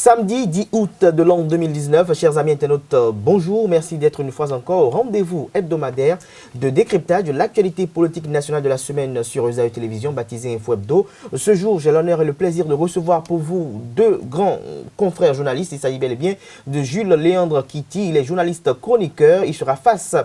Samedi 10 août de l'an 2019, chers amis internautes, bonjour, merci d'être une fois encore au rendez-vous hebdomadaire de décryptage de l'actualité politique nationale de la semaine sur Esaü Télévision, baptisé Info Hebdo. Ce jour, j'ai l'honneur et le plaisir de recevoir pour vous deux grands confrères journalistes. Il s'agit bel et bien de Jules Léandre Kitty, il est journaliste chroniqueur. Il sera face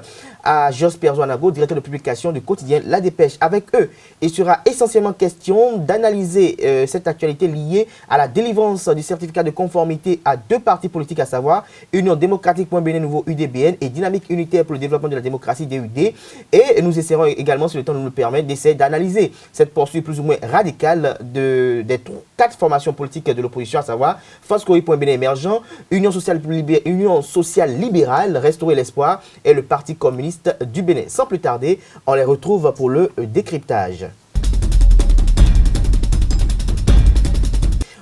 à Josper Zoanago, directeur de publication du quotidien La Dépêche. Avec eux, il sera essentiellement question d'analyser cette actualité liée à la délivrance du certificat de conformité à deux partis politiques, à savoir Union démocratique.bn nouveau UDBN et Dynamique unitaire pour le développement de la démocratie DUD. Et nous essaierons également, si le temps nous le permet, d'essayer d'analyser cette poursuite plus ou moins radicale des quatre formations politiques de l'opposition, à savoir Foscori.bn émergent, Union sociale libérale, Restaurer l'espoir et le Parti communiste du Bénin. Sans plus tarder, on les retrouve pour le décryptage.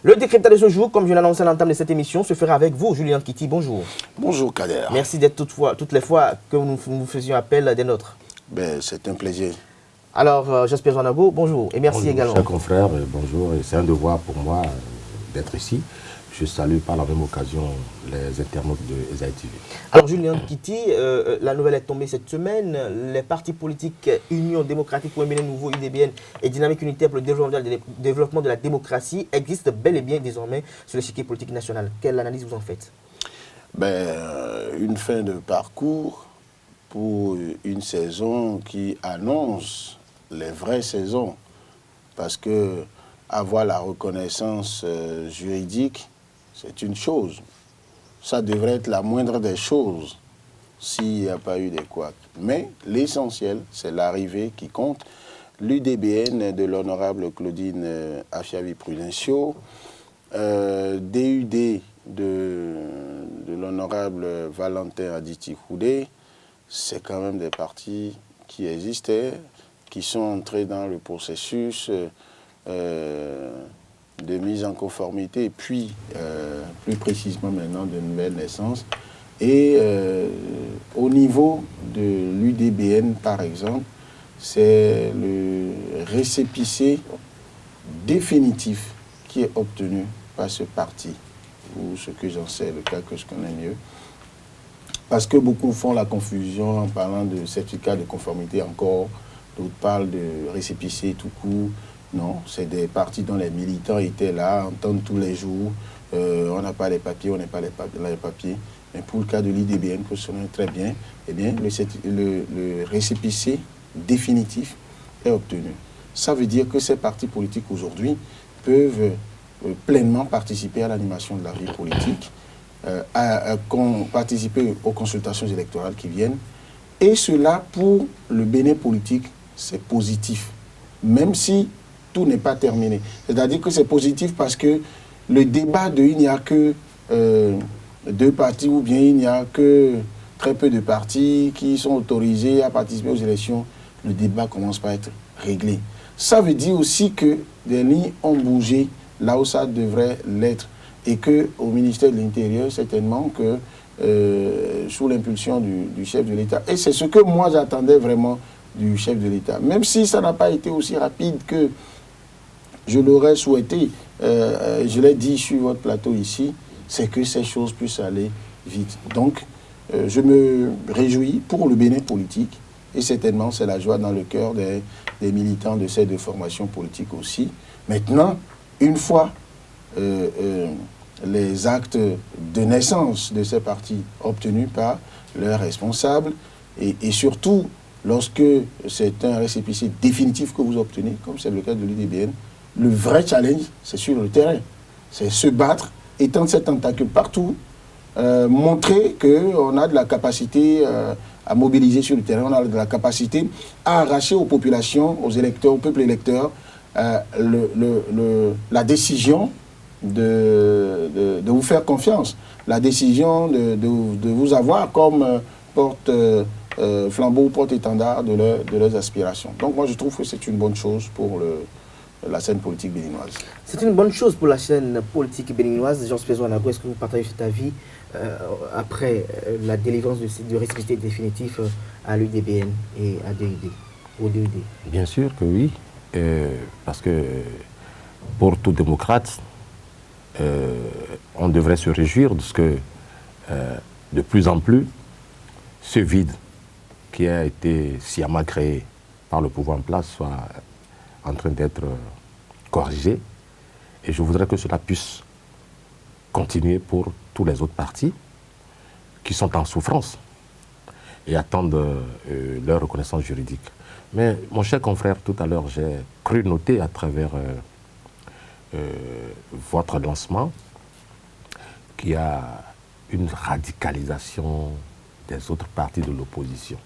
Le décryptage de ce jour, comme je l'annonçais à l'entame de cette émission, se fera avec vous, Julien Kitty. Bonjour. Bonjour, Kader. Merci d'être toutes les fois que nous faisions appel des nôtres. C'est un plaisir. Alors, Josper Zoanago, bonjour et merci bonjour, également. Chers confrères, bonjour. C'est un devoir pour moi d'être ici. Je salue par la même occasion les internautes de Esaü TV. Alors, Julien Kitty, la nouvelle est tombée cette semaine. Les partis politiques Union démocratique pour nouveau UDBN et Dynamique unitaire pour le développement de la démocratie existent bel et bien désormais sur l'échiquier politique national. Quelle analyse vous en faites? Une fin de parcours pour une saison qui annonce les vraies saisons. Parce que avoir la reconnaissance juridique, c'est une chose. Ça devrait être la moindre des choses s'il n'y a pas eu des couacs. Mais l'essentiel, c'est l'arrivée qui compte. L'UDBN de l'honorable Claudine Afiavi-Prudencio, DUD de l'honorable Valentin Aditi-Koudé, c'est quand même des partis qui existaient, qui sont entrés dans le processus de mise en conformité, puis plus précisément maintenant de nouvelles naissances. Et au niveau de l'UDBN, par exemple, c'est le récépissé définitif qui est obtenu par ce parti, ou ce que j'en sais, le cas que je connais mieux. Parce que beaucoup font la confusion en parlant de certificat de conformité encore, d'autres parlent de récépissé tout court. Non, c'est des partis dont les militants étaient là, entendent tous les jours. On n'a pas les papiers, on n'a pas les papiers. Mais pour le cas de l'IDBN, que je connais très bien, eh bien, le récépissé définitif est obtenu. Ça veut dire que ces partis politiques aujourd'hui peuvent pleinement participer à l'animation de la vie politique, participer aux consultations électorales qui viennent. Et cela, pour le Bénin politique, c'est positif. Même si tout n'est pas terminé. C'est-à-dire que c'est positif parce que le débat de il n'y a que deux partis ou bien il n'y a que très peu de partis qui sont autorisés à participer aux élections, le débat commence par être réglé. Ça veut dire aussi que des lignes ont bougé là où ça devrait l'être et qu'au ministère de l'Intérieur, certainement que sous l'impulsion du chef de l'État, et c'est ce que moi j'attendais vraiment du chef de l'État, même si ça n'a pas été aussi rapide que je l'aurais souhaité, je l'ai dit sur votre plateau ici, c'est que ces choses puissent aller vite. Donc, je me réjouis pour le Bénin politique, et certainement c'est la joie dans le cœur des militants de ces deux formations politiques aussi. Maintenant, une fois les actes de naissance de ces partis obtenus par leurs responsables, et surtout lorsque c'est un récépissé définitif que vous obtenez, comme c'est le cas de l'UDBN, le vrai challenge, c'est sur le terrain. C'est se battre, étendre ses tentacules partout, montrer qu'on a de la capacité à mobiliser sur le terrain, on a de la capacité à arracher aux populations, aux électeurs, au peuple électeur, la décision de vous faire confiance, la décision de vous avoir comme flambeau ou porte-étendard de leurs aspirations. Donc moi je trouve que c'est une bonne chose pour la scène politique béninoise. C'est une bonne chose pour la scène politique béninoise. Josper Zoanago, est-ce que vous partagez cet avis après la délivrance du récépissé définitif à l'UDBN et à DUD, au DUD? Bien sûr que oui, parce que pour tout démocrate, on devrait se réjouir de ce que, de plus en plus, ce vide qui a été sciemment créé par le pouvoir en place soit en train d'être corrigé. Et je voudrais que cela puisse continuer pour tous les autres partis qui sont en souffrance et attendent leur reconnaissance juridique. Mais mon cher confrère, tout à l'heure, j'ai cru noter à travers votre lancement qu'il y a une radicalisation des autres partis de l'opposition.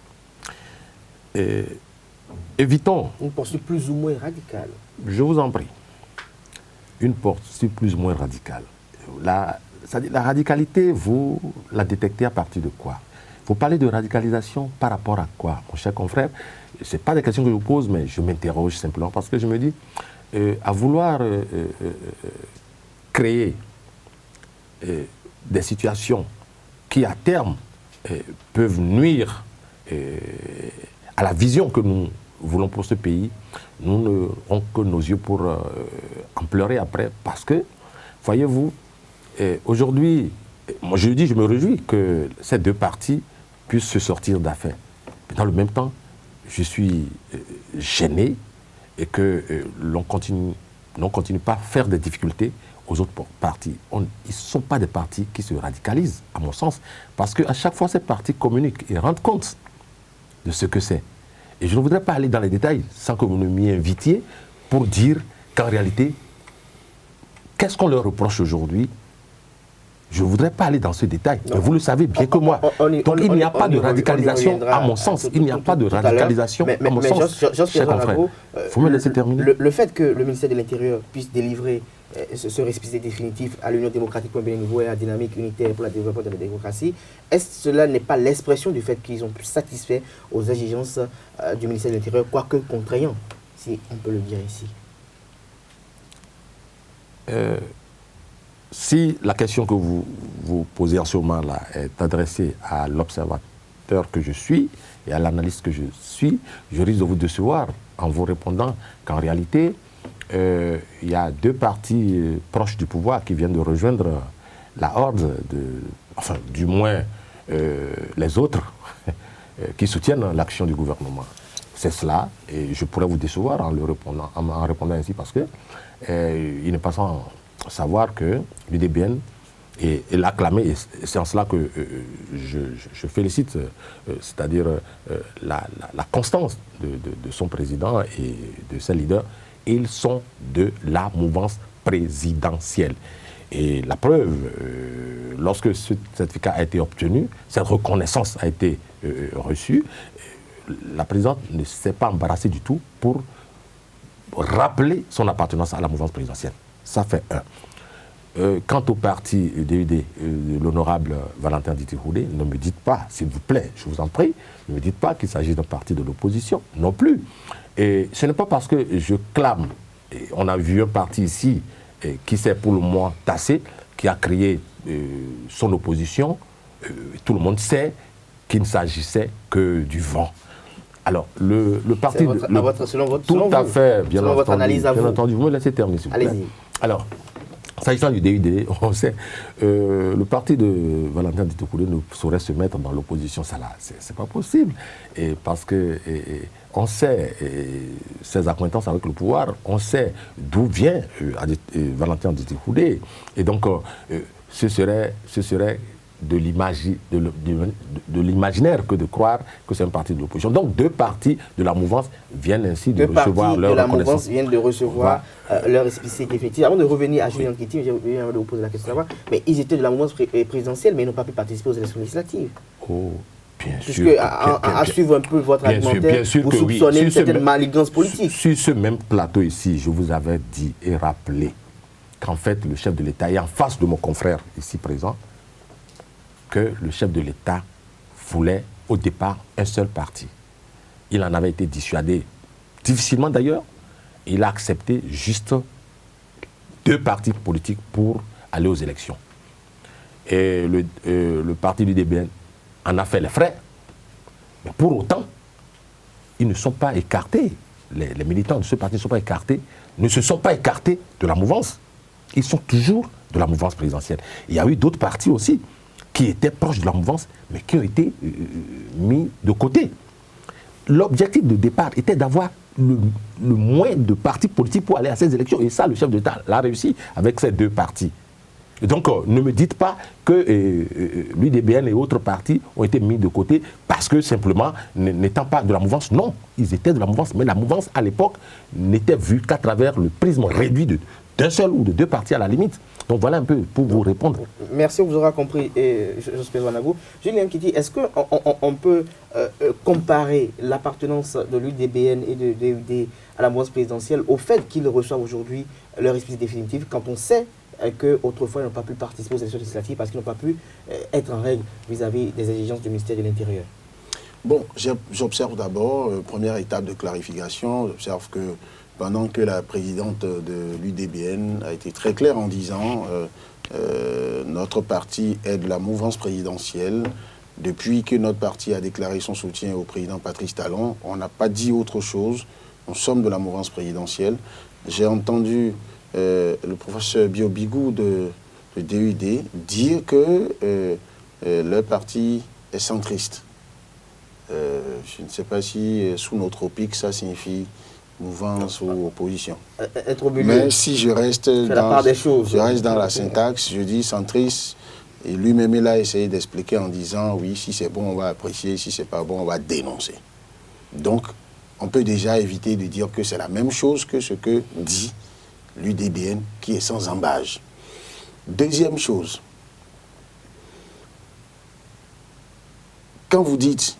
Évitons... Une posture plus ou moins radicale. Je vous en prie. Une posture plus ou moins radicale. La radicalité, vous la détectez à partir de quoi? Vous parlez de radicalisation par rapport à quoi, mon cher confrère? Ce n'est pas des questions que je vous pose, mais je m'interroge simplement parce que je me dis, à vouloir créer des situations qui, à terme, peuvent nuire à la vision que nous voulons pour ce pays, nous n'aurons que nos yeux pour en pleurer après. Parce que, voyez-vous, aujourd'hui, moi je dis, je me réjouis que ces deux partis puissent se sortir d'affaires. Dans le même temps, je suis gêné et que l'on continue pas à faire des difficultés aux autres partis. Ils ne sont pas des partis qui se radicalisent, à mon sens, parce qu'à chaque fois, ces partis communiquent et rendent compte de ce que c'est. Et je ne voudrais pas aller dans les détails sans que vous ne m'y invitiez pour dire qu'en réalité, qu'est-ce qu'on leur reproche aujourd'hui? Je ne voudrais pas aller dans ce détail, mais vous le savez bien que moi. Donc il n'y a pas de radicalisation, à mon sens. Il n'y a pas de radicalisation, à mon sens. Cher confrère, vous me laissez terminer. Le fait que le ministère de l'Intérieur puisse délivrer ce récépissé définitif à l'Union démocratique pour un Bénin et à la dynamique unitaire pour le développement de la démocratie, est-ce que cela n'est pas l'expression du fait qu'ils ont pu satisfaire aux exigences du ministère de l'Intérieur, quoique contraignant, si on peut le dire ici? Si la question que vous posez en ce moment-là est adressée à l'observateur que je suis et à l'analyste que je suis, je risque de vous décevoir en vous répondant qu'en réalité, il y a deux partis proches du pouvoir qui viennent de rejoindre la horde, enfin du moins les autres qui soutiennent l'action du gouvernement. C'est cela, et je pourrais vous décevoir en répondant ainsi parce que il n'est pas sans savoir que l'UDBN est l'acclamé, et c'est en cela que je félicite, c'est-à-dire la constance de son président et de ses leaders. Ils sont de la mouvance présidentielle. Et la preuve, lorsque ce certificat a été obtenu, cette reconnaissance a été reçue, la présidente ne s'est pas embarrassée du tout pour rappeler son appartenance à la mouvance présidentielle. Ça fait un. Quant au parti UDUD, l'honorable Valentin Diti-Houdé, ne me dites pas, s'il vous plaît, je vous en prie, ne me dites pas qu'il s'agit d'un parti de l'opposition, non plus. Et ce n'est pas parce que je clame, et on a vu un parti ici qui s'est pour le moment tassé, qui a créé son opposition, tout le monde sait qu'il ne s'agissait que du vent. Alors, le parti... Tout à fait, bien entendu, vous me laissez terminer, s'il vous plaît. Alors, s'agissant du DUD, on sait, le parti de Valentin Diti-Houdé ne saurait se mettre dans l'opposition, ça là, c'est pas possible. Et parce que on sait ses accointances avec le pouvoir, on sait d'où vient Valentin Diti-Houdé. Et donc, ce serait de l'imaginaire que de croire que c'est un parti de l'opposition. Donc deux partis de la mouvance viennent ainsi de recevoir leur reconnaissance. Deux partis de la mouvance viennent de recevoir leur récépissé définitif. Avant de revenir à Julien Kétim, j'ai envie de vous poser la question là-bas, mais ils étaient de la mouvance présidentielle, mais ils n'ont pas pu participer aux élections législatives. Oh, bien sûr. Puisque, à suivre un peu votre argumentaire, vous soupçonnez une certaine manigance politique. Sur ce même plateau ici, je vous avais dit et rappelé qu'en fait, le chef de l'État est en face de mon confrère ici présent, que le chef de l'État voulait au départ un seul parti. Il en avait été dissuadé, difficilement d'ailleurs. Il a accepté juste deux partis politiques pour aller aux élections. Et le parti du DBN en a fait les frais. Mais pour autant, ils ne sont pas écartés. Les militants de ce parti ne sont pas écartés, ne se sont pas écartés de la mouvance. ils sont toujours de la mouvance présidentielle. Il y a eu d'autres partis aussi qui étaient proches de la mouvance, mais qui ont été mis de côté. L'objectif de départ était d'avoir le moins de partis politiques pour aller à ces élections. Et ça, le chef d'État l'a réussi avec ces deux partis. Et donc, ne me dites pas que l'UDBN et autres partis ont été mis de côté parce que simplement, n'étant pas de la mouvance, non, ils étaient de la mouvance. Mais la mouvance, à l'époque, n'était vue qu'à travers le prisme réduit d'un seul ou de deux partis à la limite. Donc voilà un peu pour vous répondre. Merci, on vous aura compris, Jospin Ouanagou. Julien Kiti, est-ce qu'on peut comparer l'appartenance de l'UDBN et de l'UD à la mouvance présidentielle au fait qu'ils reçoivent aujourd'hui leur récépissé définitif quand on sait qu'autrefois ils n'ont pas pu participer aux élections législatives parce qu'ils n'ont pas pu être en règle vis-à-vis des exigences du ministère de l'Intérieur? Bon, j'observe d'abord, première étape de clarification, j'observe que pendant que la présidente de l'UDBN a été très claire en disant notre parti est de la mouvance présidentielle. Depuis que notre parti a déclaré son soutien au président Patrice Talon, on n'a pas dit autre chose. Nous sommes de la mouvance présidentielle. J'ai entendu le professeur Biobigou de DUD dire que le parti est centriste. Je ne sais pas si sous nos tropiques ça signifie mouvance ou opposition. Être au milieu. Mais si je reste dans la Okay. syntaxe, je dis centriste, et lui-même il a essayé d'expliquer en disant oui, si c'est bon on va apprécier, si c'est pas bon on va dénoncer. Donc on peut déjà éviter de dire que c'est la même chose que ce que dit l'UDBN qui est sans embâge. Deuxième chose, quand vous dites,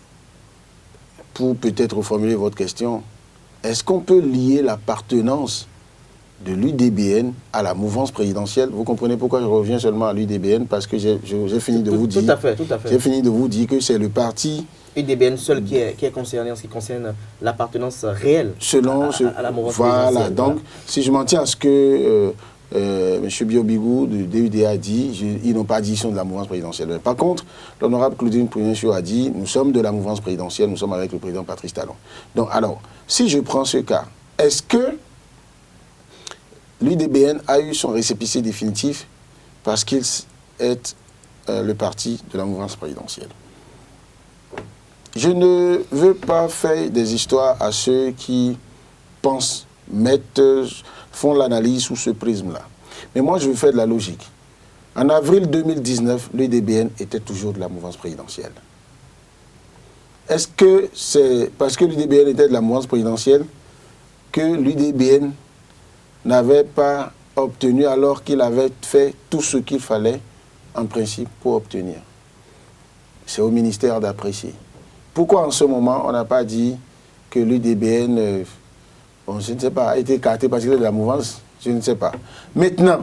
pour peut-être reformuler votre question, est-ce qu'on peut lier l'appartenance de l'UDBN à la mouvance présidentielle? Vous comprenez pourquoi je reviens seulement à l'UDBN? Parce que j'ai fini de vous dire... Tout à fait. J'ai fini de vous dire que c'est le parti... UDBN seul qui est concerné en ce qui concerne l'appartenance réelle à la mouvance présidentielle. Voilà, donc si je m'en tiens à ce que M. Biobigou de DUD a dit, ils n'ont pas dit qu'ils sont de la mouvance présidentielle. Mais par contre, l'honorable Claudine Pouyenchou a dit, nous sommes de la mouvance présidentielle, nous sommes avec le président Patrice Talon. Donc alors, si je prends ce cas, est-ce que l'UDBN a eu son récépissé définitif parce qu'il est le parti de la mouvance présidentielle? Je ne veux pas faire des histoires à ceux qui pensent, font l'analyse sous ce prisme-là. Mais moi, je veux faire de la logique. En avril 2019, l'UDBN était toujours de la mouvance présidentielle. Est-ce que c'est parce que l'UDBN était de la mouvance présidentielle que l'UDBN n'avait pas obtenu alors qu'il avait fait tout ce qu'il fallait en principe pour obtenir? C'est au ministère d'apprécier. Pourquoi en ce moment on n'a pas dit que l'UDBN, je ne sais pas, a été écarté parce qu'il est de la mouvance? Je ne sais pas. Maintenant,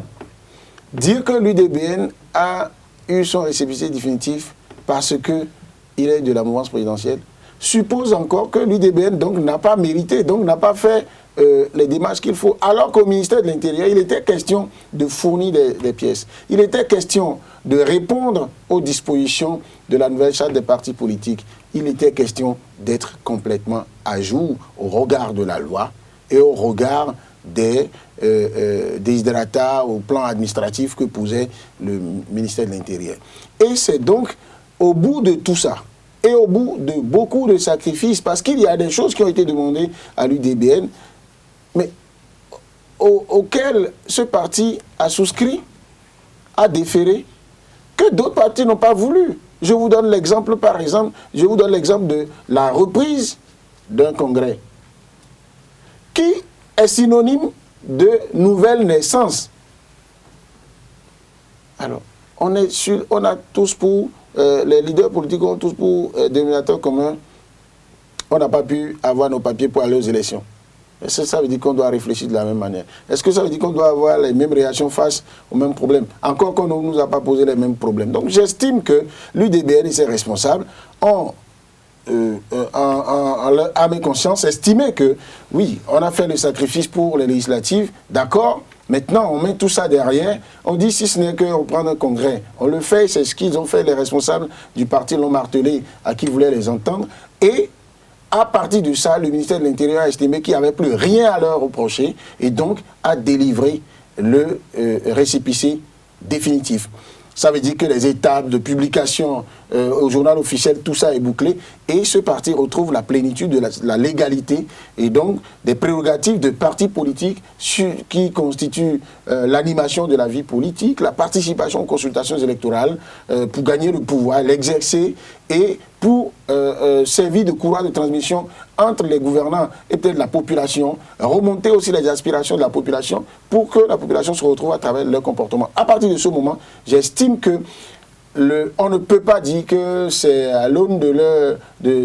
dire que l'UDBN a eu son récépissé définitif parce qu'il est de la mouvance présidentielle suppose encore que l'UDBN n'a pas mérité, donc n'a pas fait les démarches qu'il faut. Alors qu'au ministère de l'Intérieur, il était question de fournir des pièces. Il était question de répondre aux dispositions de la nouvelle charte des partis politiques. Il était question d'être complètement à jour au regard de la loi et au regard des desiderata au plan administratif que posait le ministère de l'Intérieur. Et c'est donc au bout de tout ça, et au bout de beaucoup de sacrifices, parce qu'il y a des choses qui ont été demandées à l'UDBN, mais auxquelles ce parti a souscrit, a déféré, que d'autres partis n'ont pas voulu. Je vous donne l'exemple, par exemple, de la reprise d'un congrès, qui est synonyme de nouvelle naissance. Alors, on a tous pour, les leaders politiques ont tous pour dénominateur commun, on n'a pas pu avoir nos papiers pour aller aux élections. Est-ce que ça veut dire qu'on doit réfléchir de la même manière? Est-ce que ça veut dire qu'on doit avoir les mêmes réactions face aux mêmes problèmes? Encore qu'on ne nous a pas posé les mêmes problèmes. Donc j'estime que l'UDBN et ses responsables ont, à mes consciences, estimé que oui, on a fait le sacrifice pour les législatives, d'accord. Maintenant, on met tout ça derrière. On dit si ce n'est qu'on prend un congrès, on le fait. C'est ce qu'ils ont fait, les responsables du parti l'ont martelé à qui voulaient les entendre. Et à partir de ça, le ministère de l'Intérieur a estimé qu'il n'y avait plus rien à leur reprocher et donc a délivré le récépissé définitif. Ça veut dire que les étapes de publication au journal officiel, tout ça est bouclé. Et ce parti retrouve la plénitude de la légalité et donc des prérogatives de partis politiques qui constituent l'animation de la vie politique, la participation aux consultations électorales pour gagner le pouvoir, l'exercer et pour servir de courroie de transmission entre les gouvernants et peut-être la population, remonter aussi les aspirations de la population pour que la population se retrouve à travers leur comportement. À partir de ce moment, j'estime que on ne peut pas dire que c'est à l'aune de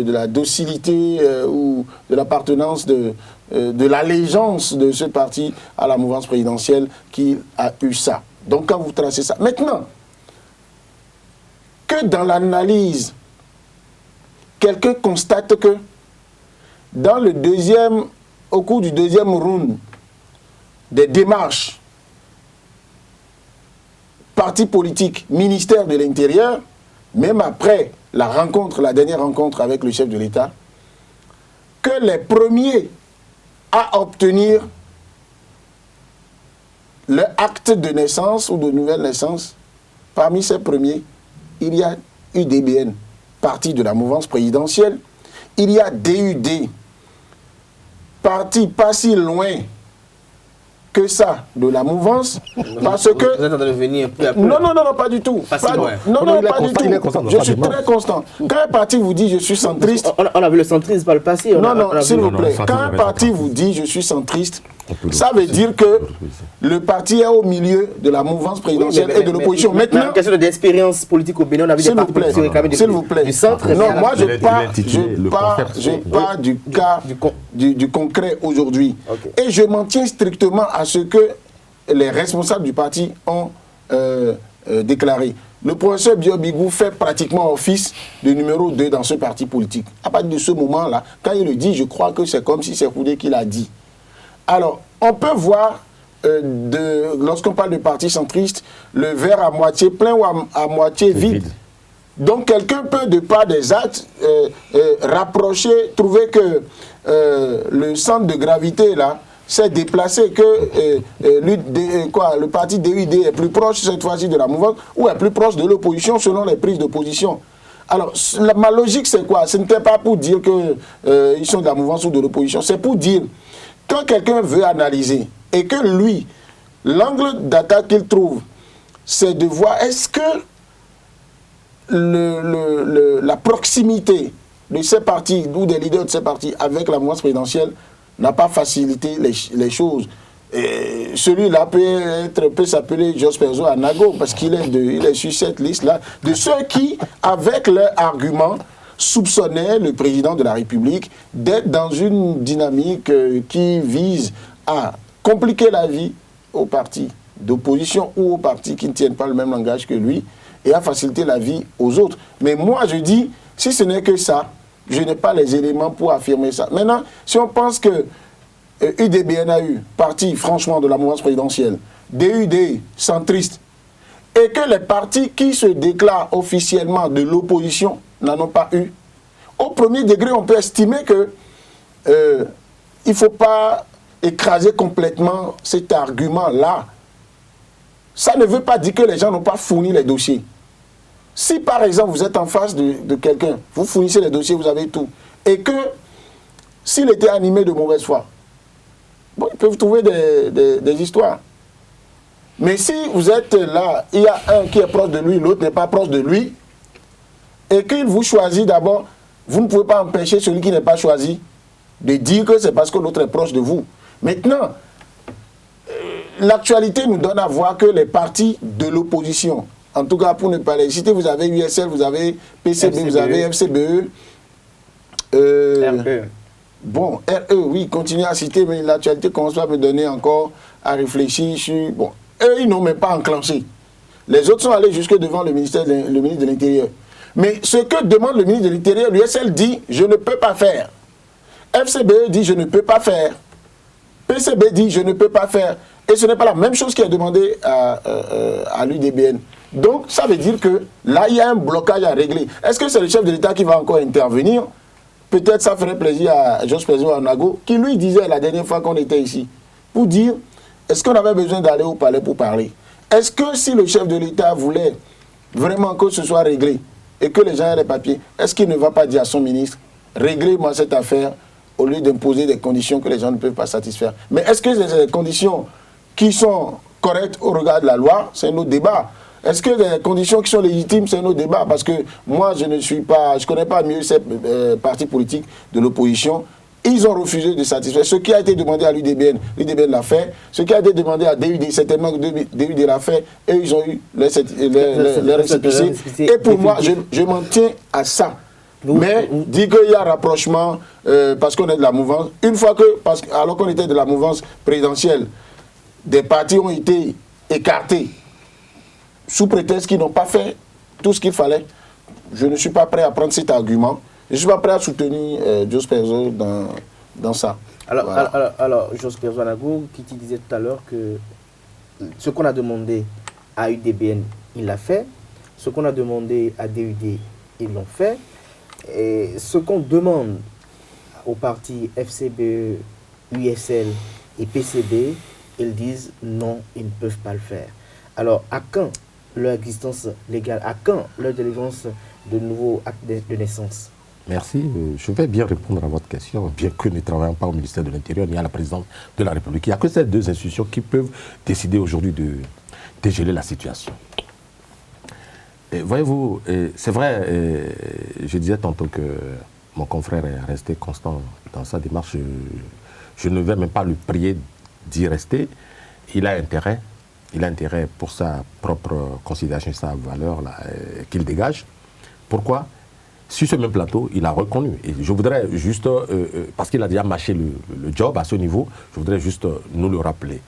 la docilité ou de l'appartenance de l'allégeance de ce parti à la mouvance présidentielle qu'il a eu ça. Donc quand vous tracez ça. Maintenant, que dans l'analyse, quelqu'un constate que au cours du deuxième round des démarches, partis politiques, ministère de l'Intérieur, même après la dernière rencontre avec le chef de l'État, que les premiers à obtenir le acte de naissance ou de nouvelle naissance, parmi ces premiers, il y a UDBN, parti de la mouvance présidentielle, il y a DUD, parti pas si loin que ça de la mouvance, parce que... Vous êtes en train de venir peu à peu. Non, pas du tout. Pas si loin. Non, pas du tout. Je suis très constant. Quand un parti vous dit je suis centriste... On a vu le centrisme par le passé. Non, s'il vous plaît. Quand un parti vous dit je suis centriste, ça veut dire que le parti est au milieu de la mouvance présidentielle et de l'opposition. Maintenant, en question d'expérience politique au Bénin, on a vu des partis politiques réclamer du centre. Non, moi je pars du cas du concret aujourd'hui. Et je m'en tiens strictement à ce que les responsables du parti ont déclaré. Le professeur Biobigou fait pratiquement office de numéro 2 dans ce parti politique. À partir de ce moment-là, quand il le dit, je crois que c'est comme si c'est Koudé qui l'a dit. Alors, on peut voir, lorsqu'on parle de parti centriste, le verre à moitié plein ou à moitié vide. Donc, quelqu'un peut, de par des actes, rapprocher, trouver que le centre de gravité, là, s'est déplacé, que le parti DUD est plus proche, cette fois-ci, de la mouvance, ou est plus proche de l'opposition, selon les prises de position. Alors, ma logique, c'est quoi? Ce n'était pas pour dire qu'ils sont de la mouvance ou de l'opposition, c'est pour dire... Quand quelqu'un veut analyser et que lui, l'angle d'attaque qu'il trouve, c'est de voir est-ce que la proximité de ces partis ou des leaders de ces partis avec la mouvance présidentielle n'a pas facilité les choses. Celui-là peut s'appeler Josperzo Anago parce qu'il est sur cette liste-là de ceux qui, avec leur argument, soupçonnait le président de la République d'être dans une dynamique qui vise à compliquer la vie aux partis d'opposition ou aux partis qui ne tiennent pas le même langage que lui et à faciliter la vie aux autres. Mais moi, je dis, si ce n'est que ça, je n'ai pas les éléments pour affirmer ça. Maintenant, si on pense que UDBNAU, parti franchement de la mouvance présidentielle, DUD, centriste, et que les partis qui se déclarent officiellement de l'opposition n'en ont pas eu. Au premier degré, on peut estimer que il ne faut pas écraser complètement cet argument-là. Ça ne veut pas dire que les gens n'ont pas fourni les dossiers. Si par exemple vous êtes en face de quelqu'un, vous fournissez les dossiers, vous avez tout, et que s'il était animé de mauvaise foi, bon, il peut vous trouver des histoires. Mais si vous êtes là, il y a un qui est proche de lui, l'autre n'est pas proche de lui, et qu'il vous choisit d'abord, vous ne pouvez pas empêcher celui qui n'est pas choisi de dire que c'est parce que l'autre est proche de vous. Maintenant, l'actualité nous donne à voir que les partis de l'opposition, en tout cas pour ne pas les citer, vous avez USL, vous avez PCB, FCBE. Vous avez FCBE, RE. Bon, RE, oui, continuez à citer, mais l'actualité commence à me donner encore à réfléchir sur... Bon, eux, ils n'ont même pas enclenché. Les autres sont allés jusque devant le ministre de l'Intérieur. Mais ce que demande le ministre de l'Intérieur, l'USL dit « je ne peux pas faire ». FCBE dit « je ne peux pas faire ». PCB dit « je ne peux pas faire ». Et ce n'est pas la même chose qui est demandé à l'UDBN. Donc, ça veut dire que là, il y a un blocage à régler. Est-ce que c'est le chef de l'État qui va encore intervenir? Peut-être ça ferait plaisir à Josperzo Anago, qui lui disait la dernière fois qu'on était ici, pour dire est-ce qu'on avait besoin d'aller au palais pour parler? Est-ce que si le chef de l'État voulait vraiment que ce soit réglé et que les gens aient les papiers, est-ce qu'il ne va pas dire à son ministre, réglez-moi cette affaire au lieu d'imposer des conditions que les gens ne peuvent pas satisfaire? Mais est-ce que c'est des conditions qui sont correctes au regard de la loi? C'est un autre débat. Est-ce que les conditions qui sont légitimes, c'est un autre débat? Parce que moi, je ne connais pas mieux ces partis politiques de l'opposition. Ils ont refusé de satisfaire. Ce qui a été demandé à l'UDBN, l'UDBN l'a fait. Ce qui a été demandé à DUD, certainement que DUD l'a fait. Et ils ont eu les récépissés. Et pour moi, je m'en tiens à ça. Mais dit qu'il y a rapprochement parce qu'on est de la mouvance. Une fois que, alors qu'on était de la mouvance présidentielle, des partis ont été écartés sous prétexte qu'ils n'ont pas fait tout ce qu'il fallait. Je ne suis pas prêt à prendre cet argument. Je ne suis pas prêt à soutenir Jos Perzo dans ça. Alors Jos Perzo Anago, qui te disait tout à l'heure que ce qu'on a demandé à UDBN, il l'a fait. Ce qu'on a demandé à DUD, ils l'ont fait. Et ce qu'on demande aux partis FCBE, USL et PCB, ils disent non, ils ne peuvent pas le faire. Alors, à quand leur existence légale? À quand leur délivrance de nouveaux actes de naissance? Merci. Je vais bien répondre à votre question, bien que nous ne travaillons pas au ministère de l'Intérieur ni à la présidence de la République. Il n'y a que ces deux institutions qui peuvent décider aujourd'hui de dégeler la situation. Voyez-vous, c'est vrai, je disais tantôt que mon confrère est resté constant dans sa démarche. Je ne vais même pas le prier d'y rester. Il a intérêt pour sa propre considération, sa valeur qu'il dégage. Pourquoi? Sur ce même plateau, il a reconnu. Et je voudrais juste, parce qu'il a déjà mâché le job à ce niveau, je voudrais juste nous le rappeler.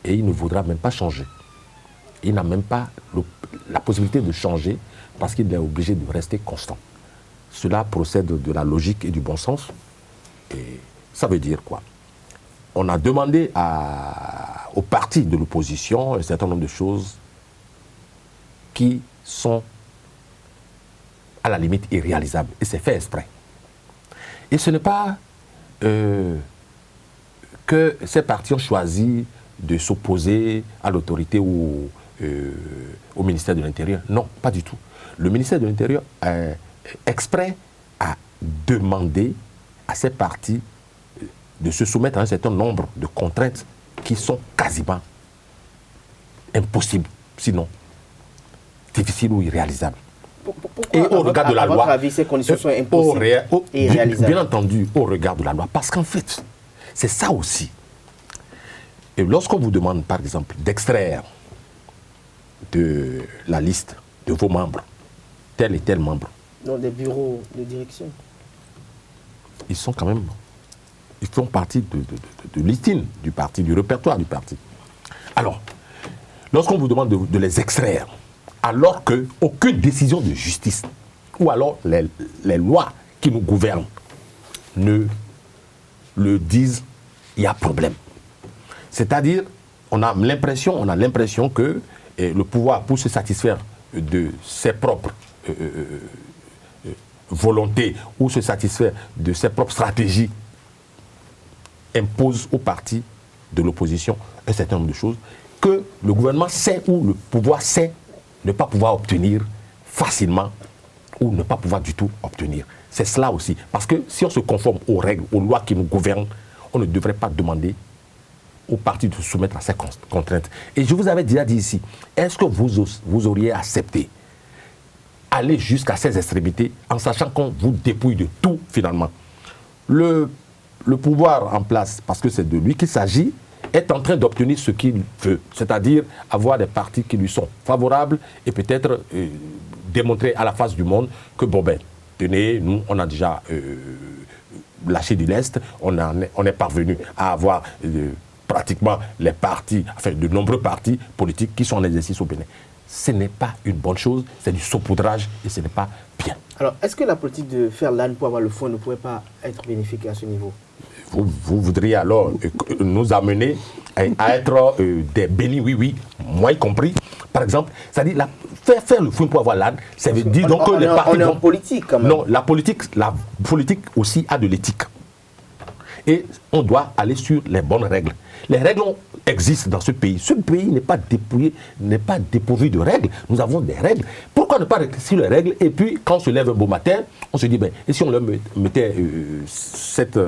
Et il ne voudra même pas changer. Il n'a même pas la possibilité de changer parce qu'il est obligé de rester constant. Cela procède de la logique et du bon sens. Et ça veut dire quoi? On a demandé aux partis de l'opposition un certain nombre de choses qui sont à la limite irréalisables. Et c'est fait exprès. Et ce n'est pas que ces partis ont choisi de s'opposer à l'autorité ou au ministère de l'Intérieur. Non, pas du tout. Le ministère de l'Intérieur, exprès, a demandé à ces partis de se soumettre à un certain nombre de contraintes qui sont quasiment impossibles, sinon difficiles ou irréalisables. Pourquoi, et au regard de la loi, avis, ces conditions sont impossibles et irréalisables? Bien entendu, au regard de la loi, parce qu'en fait, c'est ça aussi. Et lorsqu'on vous demande, par exemple, d'extraire de la liste de vos membres, tel et tel membre. Dans des bureaux de direction. Ils sont quand même... Ils font partie de l'ITIN du parti, du répertoire du parti. Alors, lorsqu'on vous demande de les extraire, alors qu'aucune décision de justice, ou alors les lois qui nous gouvernent, ne le disent, il y a problème. C'est-à-dire, on a l'impression que le pouvoir, pour se satisfaire de ses propres volontés ou se satisfaire de ses propres stratégies, impose aux partis de l'opposition un certain nombre de choses que le gouvernement sait ou le pouvoir sait ne pas pouvoir obtenir facilement ou ne pas pouvoir du tout obtenir. C'est cela aussi. Parce que si on se conforme aux règles, aux lois qui nous gouvernent, on ne devrait pas demander aux partis de se soumettre à ces contraintes. Et je vous avais déjà dit ici, est-ce que vous auriez accepté aller jusqu'à ces extrémités en sachant qu'on vous dépouille de tout finalement? Le pouvoir en place, parce que c'est de lui qu'il s'agit, est en train d'obtenir ce qu'il veut, c'est-à-dire avoir des partis qui lui sont favorables et peut-être démontrer à la face du monde que, bon ben, tenez, nous, on a déjà lâché du lest, on est parvenu à avoir pratiquement les partis, enfin de nombreux partis politiques qui sont en exercice au Bénin. Ce n'est pas une bonne chose, c'est du saupoudrage et ce n'est pas bien. Alors, est-ce que la politique de faire l'âne pour avoir le fonds ne pourrait pas être bénéfique à ce niveau? Vous voudriez alors nous amener à être des bénis, oui, moi y compris. Par exemple, c'est-à-dire faire le fonds pour avoir l'âne, ça veut dire donc que les partis... On est en politique quand même. Non, la politique aussi a de l'éthique. Et on doit aller sur les bonnes règles. Les règles existent dans ce pays. Ce pays n'est pas dépouillé, n'est pas dépourvu de règles. Nous avons des règles. Pourquoi ne pas rester sur les règles et puis quand on se lève un beau matin, on se dit, ben, et si on leur mettait cette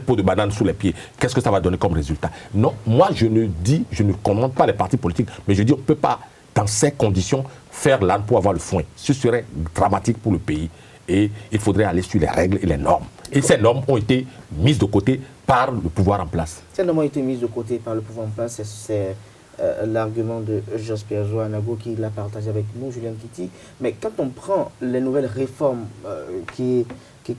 peau de banane sous les pieds, qu'est-ce que ça va donner comme résultat? Non, moi je ne commande pas les partis politiques, mais je dis on ne peut pas, dans ces conditions, faire l'âne pour avoir le foin. Ce serait dramatique pour le pays. Et il faudrait aller sur les règles et les normes. Et ces normes ont été mises de côté par le pouvoir en place. Ces normes ont été mises de côté par le pouvoir en place. C'est l'argument de Jos-Pierre Joanago qui l'a partagé avec nous, Julien Kitty. Mais quand on prend les nouvelles réformes qui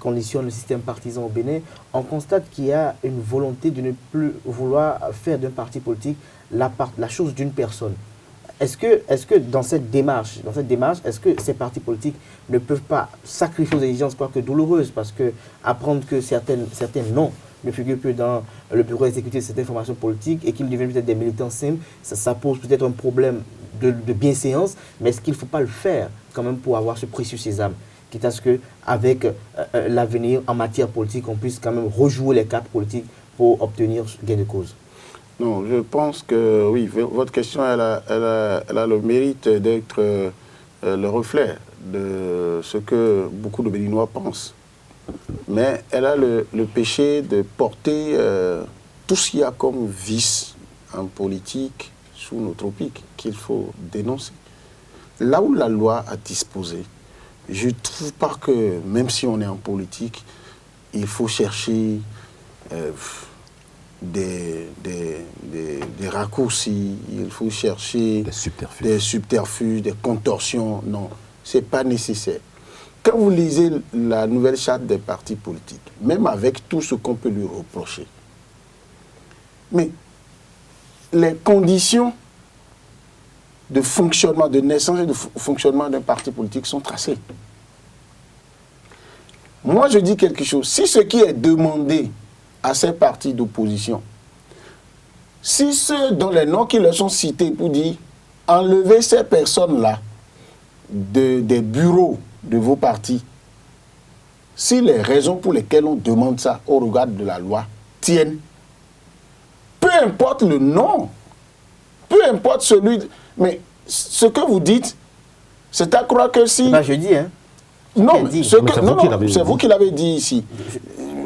conditionnent le système partisan au Bénin, on constate qu'il y a une volonté de ne plus vouloir faire d'un parti politique la chose d'une personne. Est-ce que dans cette démarche, est-ce que ces partis politiques ne peuvent pas sacrifier aux exigences, quoique douloureuses, parce que apprendre que certains noms ne figurent plus dans le bureau exécutif de cette information politique et qu'ils deviennent peut-être des militants simples, ça pose peut-être un problème de bienséance, mais est-ce qu'il ne faut pas le faire quand même pour avoir ce précieux sésame, quitte à ce qu'avec l'avenir en matière politique, on puisse quand même rejouer les cartes politiques pour obtenir gain de cause? Non, je pense que oui, votre question, elle a le mérite d'être le reflet de ce que beaucoup de Béninois pensent. Mais elle a le péché de porter tout ce qu'il y a comme vice en politique sous nos tropiques qu'il faut dénoncer. Là où la loi a disposé, je ne trouve pas que, même si on est en politique, il faut chercher des raccourcis, il faut chercher des subterfuges, des contorsions. Non, ce n'est pas nécessaire. Quand vous lisez la nouvelle charte des partis politiques, même avec tout ce qu'on peut lui reprocher, mais les conditions de fonctionnement, de naissance et de fonctionnement d'un parti politique sont tracées. Moi, je dis quelque chose. Si ce qui est demandé à ces partis d'opposition, si ceux dont les noms qui leur sont cités pour dire enlevez ces personnes-là des bureaux de vos partis, si les raisons pour lesquelles on demande ça au regard de la loi tiennent, peu importe le nom, peu importe celui... Mais ce que vous dites, c'est à croire que si... Ben, je dis, hein. Non, c'est vous qui l'avez dit ici,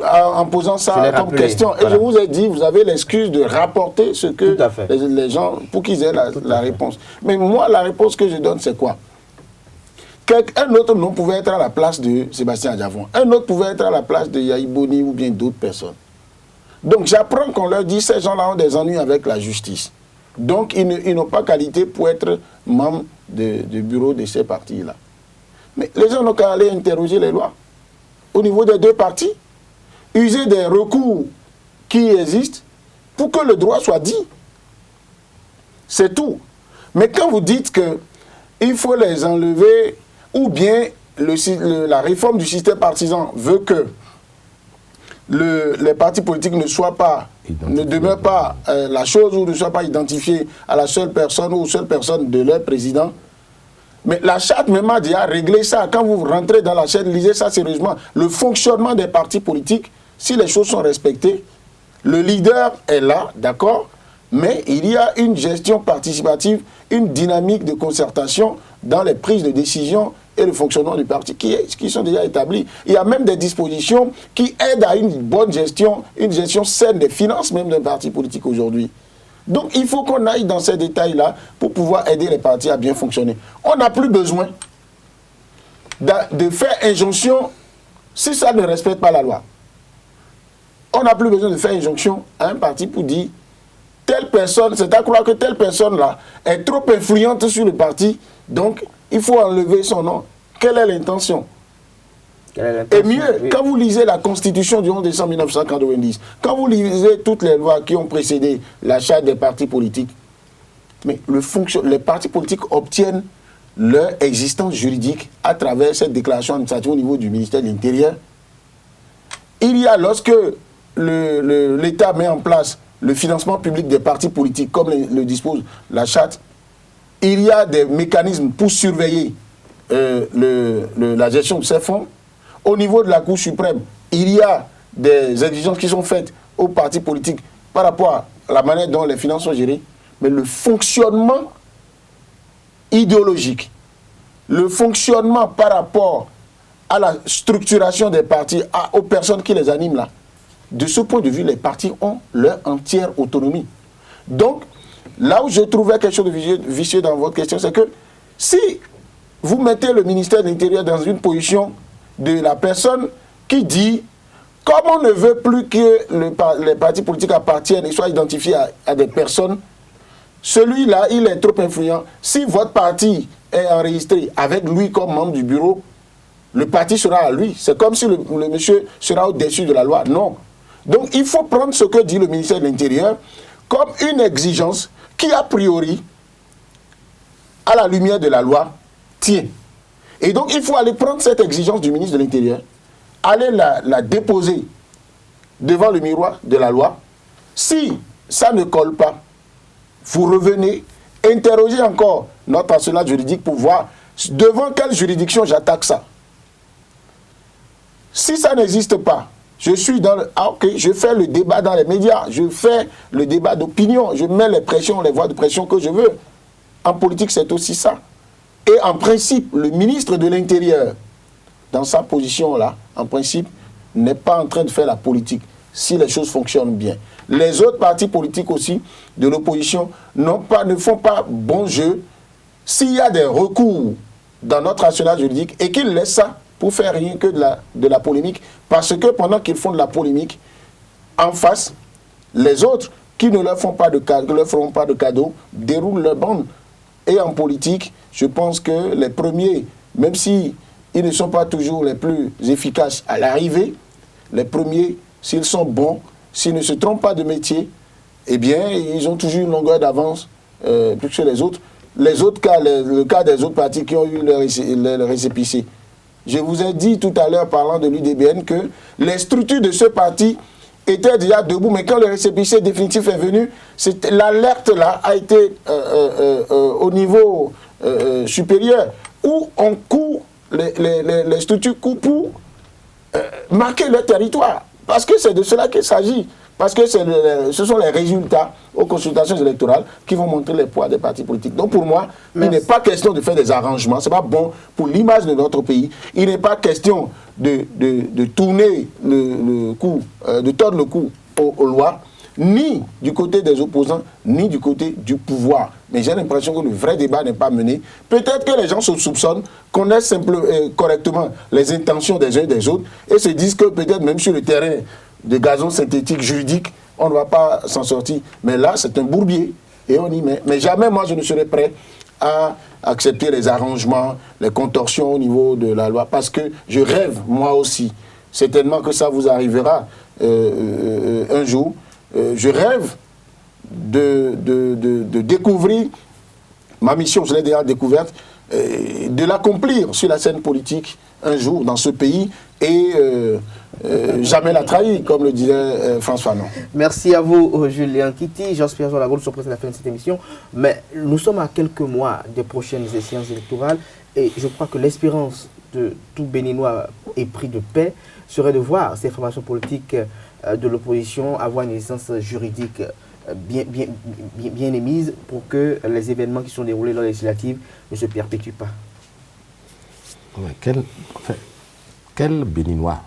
en posant ça comme question. Voilà. Et je vous ai dit, vous avez l'excuse de rapporter ce que les gens, pour qu'ils aient la réponse. Mais moi, la réponse que je donne, c'est quoi? Un autre nom pouvait être à la place de Sébastien Adjavon. Un autre pouvait être à la place de Yahi Boni ou bien d'autres personnes. Donc j'apprends qu'on leur dit, ces gens-là ont des ennuis avec la justice. Donc ils n'ont pas qualité pour être membres du bureau de ces partis-là. Mais les gens n'ont qu'à aller interroger les lois. Au niveau des deux partis, user des recours qui existent pour que le droit soit dit. C'est tout. Mais quand vous dites qu'il faut les enlever, ou bien la réforme du système partisan veut que les partis politiques ne demeurent pas la chose ou ne soient pas identifiés à la seule personne ou aux seules personnes de leur président. Mais la charte même a déjà réglé ça. Quand vous rentrez dans la chaîne, lisez ça sérieusement. Le fonctionnement des partis politiques, si les choses sont respectées, le leader est là, d'accord, mais il y a une gestion participative, une dynamique de concertation dans les prises de décision et le fonctionnement du parti qui sont déjà établies. Il y a même des dispositions qui aident à une bonne gestion, une gestion saine des finances même d'un parti politique aujourd'hui. Donc il faut qu'on aille dans ces détails-là pour pouvoir aider les partis à bien fonctionner. On n'a plus besoin de faire injonction si ça ne respecte pas la loi. On n'a plus besoin de faire injonction à un parti pour dire telle personne, c'est à croire que telle personne-là est trop influente sur le parti, donc il faut enlever son nom. Quelle est l'intention? Et mieux, quand vous lisez la Constitution du 11 décembre 1990, quand vous lisez toutes les lois qui ont précédé la charte des partis politiques, mais les partis politiques obtiennent leur existence juridique à travers cette déclaration administrative au niveau du ministère de l'Intérieur. Il y a, lorsque l'État met en place le financement public des partis politiques, comme le dispose la charte, il y a des mécanismes pour surveiller la gestion de ces fonds. Au niveau de la Cour suprême, il y a des exigences qui sont faites aux partis politiques par rapport à la manière dont les finances sont gérées, mais le fonctionnement idéologique, le fonctionnement par rapport à la structuration des partis, aux personnes qui les animent là, de ce point de vue, les partis ont leur entière autonomie. Donc, là où je trouvais quelque chose de vicieux dans votre question, c'est que si vous mettez le ministère de l'Intérieur dans une position de la personne qui dit, comme on ne veut plus que les partis politiques appartiennent et soient identifiés à des personnes, celui-là, il est trop influent. Si votre parti est enregistré avec lui comme membre du bureau, le parti sera à lui. C'est comme si le monsieur sera au-dessus de la loi. Non. Donc, il faut prendre ce que dit le ministère de l'Intérieur comme une exigence qui, a priori, à la lumière de la loi, tient. Et donc, il faut aller prendre cette exigence du ministre de l'Intérieur, aller la déposer devant le miroir de la loi. Si ça ne colle pas, vous revenez, interrogez encore notre arsenal juridique pour voir devant quelle juridiction j'attaque ça. Si ça n'existe pas, je suis dans le... Ah, ok, je fais le débat dans les médias, je fais le débat d'opinion, je mets les pressions, les voies de pression que je veux. En politique, c'est aussi ça. Et en principe, le ministre de l'Intérieur, dans sa position-là, en principe, n'est pas en train de faire la politique, si les choses fonctionnent bien. Les autres partis politiques aussi, de l'opposition, ne font pas bon jeu s'il y a des recours dans notre arsenal juridique et qu'ils laissent ça pour faire rien que de la polémique, parce que pendant qu'ils font de la polémique, en face, les autres qui ne leur feront pas de cadeau, déroulent leur bande. Et en politique, je pense que les premiers, même si ils ne sont pas toujours les plus efficaces à l'arrivée, les premiers, s'ils sont bons, s'ils ne se trompent pas de métier, eh bien, ils ont toujours une longueur d'avance plus que les autres. Les autres cas, le cas des autres partis qui ont eu leur récépissé. Je vous ai dit tout à l'heure, parlant de l'UDBN, que les structures de ce parti étaient déjà debout, mais quand le récépissé définitif est venu, l'alerte là a été au niveau supérieur, où on court, les structures courent pour marquer leur territoire. Parce que c'est de cela qu'il s'agit. Parce que ce sont les résultats aux consultations électorales qui vont montrer les poids des partis politiques. Donc pour moi, il n'est pas question de faire des arrangements. Ce n'est pas bon pour l'image de notre pays. Il n'est pas question de tourner le cou, de tordre le cou aux lois, ni du côté des opposants, ni du côté du pouvoir. Mais j'ai l'impression que le vrai débat n'est pas mené. Peut-être que les gens se soupçonnent, connaissent correctement les intentions des uns et des autres, et se disent que peut-être même sur le terrain de gazon synthétique juridique, on ne va pas s'en sortir. Mais là, c'est un bourbier, et on y met. Mais jamais, moi, je ne serai prêt à accepter les arrangements, les contorsions au niveau de la loi, parce que je rêve, moi aussi, certainement que ça vous arrivera un jour, je rêve de découvrir ma mission, je l'ai déjà découverte, de l'accomplir sur la scène politique un jour dans ce pays et jamais la trahir, comme le disait François Fanon. Merci à vous, Julien Kiti. J'espère que nous sommes presque à la fin de cette émission. Mais nous sommes à quelques mois des prochaines échéances électorales et je crois que l'espérance de tout Béninois épris de paix serait de voir ces formations politiques de l'opposition avoir une licence juridique bien émise pour que les événements qui sont déroulés dans les législatives ne se perpétuent pas. Quel Béninois,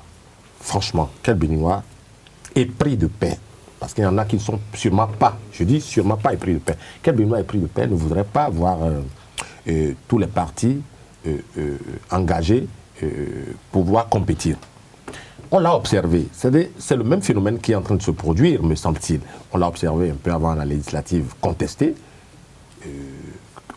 franchement, quel Béninois épris de paix, parce qu'il y en a qui ne sont sûrement pas, je dis sûrement pas épris de paix, quel Béninois épris de paix ne voudrait pas voir tous les partis engagés pouvoir compétir. On l'a observé, c'est le même phénomène qui est en train de se produire, me semble-t-il. On l'a observé un peu avant la législative contestée,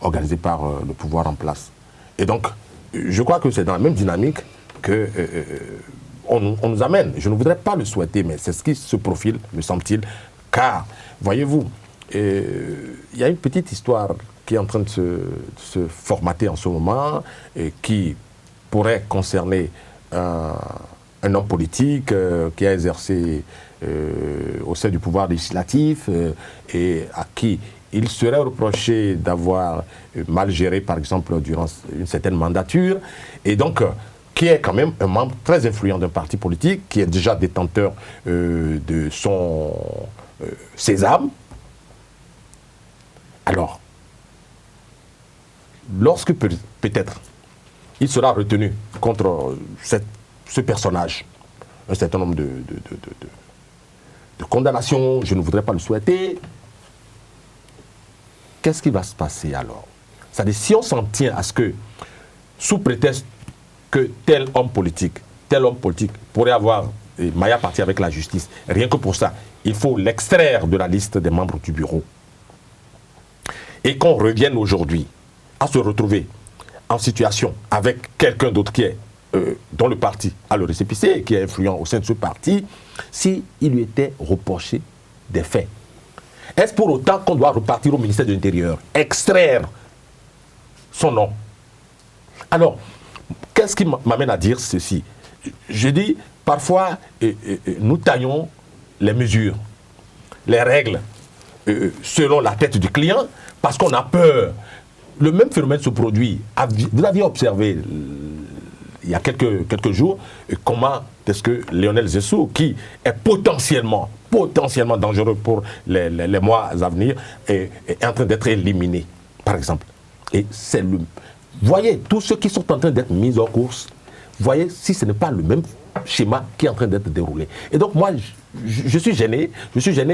organisée par le pouvoir en place. Et donc, je crois que c'est dans la même dynamique qu'on nous amène. Je ne voudrais pas le souhaiter, mais c'est ce qui se profile, me semble-t-il. Car, voyez-vous, il y a une petite histoire qui est en train de se formater en ce moment, et qui pourrait concerner un homme politique qui a exercé au sein du pouvoir législatif et à qui il serait reproché d'avoir mal géré, par exemple, durant une certaine mandature, et donc qui est quand même un membre très influent d'un parti politique, qui est déjà détenteur de son sésame. Alors, lorsque peut-être il sera retenu contre ce personnage, un certain nombre de condamnations, je ne voudrais pas le souhaiter, qu'est-ce qui va se passer alors? C'est-à-dire, si on s'en tient à ce que, sous prétexte que tel homme politique pourrait avoir maille à partir avec la justice, rien que pour ça, il faut l'extraire de la liste des membres du bureau. Et qu'on revienne aujourd'hui à se retrouver en situation avec quelqu'un d'autre qui est dont le parti a le récépissé, qui est influent au sein de ce parti, s'il lui était reproché des faits. Est-ce pour autant qu'on doit repartir au ministère de l'Intérieur, extraire son nom? Alors, qu'est-ce qui m'amène à dire ceci? Je dis, parfois, nous taillons les mesures, les règles, selon la tête du client, parce qu'on a peur. Le même phénomène se produit. Vous aviez observé il y a quelques jours comment est-ce que Lionel Zessou, qui est potentiellement dangereux pour les mois à venir, est en train d'être éliminé, par exemple. Et c'est le... Voyez, tous ceux qui sont en train d'être mis en course, voyez si ce n'est pas le même schéma qui est en train d'être déroulé. Et donc moi, je suis gêné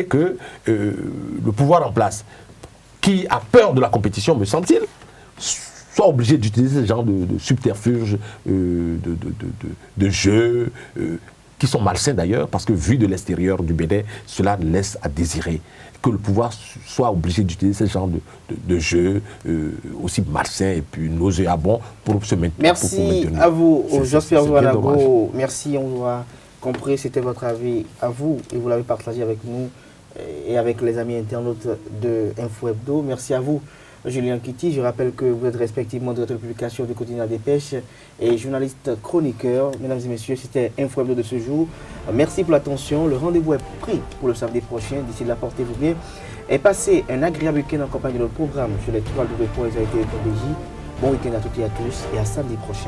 que le pouvoir en place, qui a peur de la compétition, me semble-t-il, soit obligé d'utiliser ce genre de subterfuges, de jeux, qui sont malsains d'ailleurs, parce que vu de l'extérieur du Bénin, cela laisse à désirer. Que le pouvoir soit obligé d'utiliser ce genre de jeux aussi malsains et puis nauséabonds pour se maintenir. Merci à vous, Jospin Ouanago. Merci, on a compris, c'était votre avis à vous et vous l'avez partagé avec nous et avec les amis internautes de Info Hebdo. Merci à vous, Julien Kitty. Je rappelle que vous êtes respectivement directeur de publication du quotidien La Dépêche et journaliste chroniqueur. Mesdames et messieurs, c'était Info Hebdo de ce jour. Merci pour l'attention. Le rendez-vous est pris pour le samedi prochain. D'ici là, portez-vous bien et passez un agréable week-end en compagnie de notre programme sur les 3 www.exaité.bj. Bon week-end à toutes et à tous et à samedi prochain.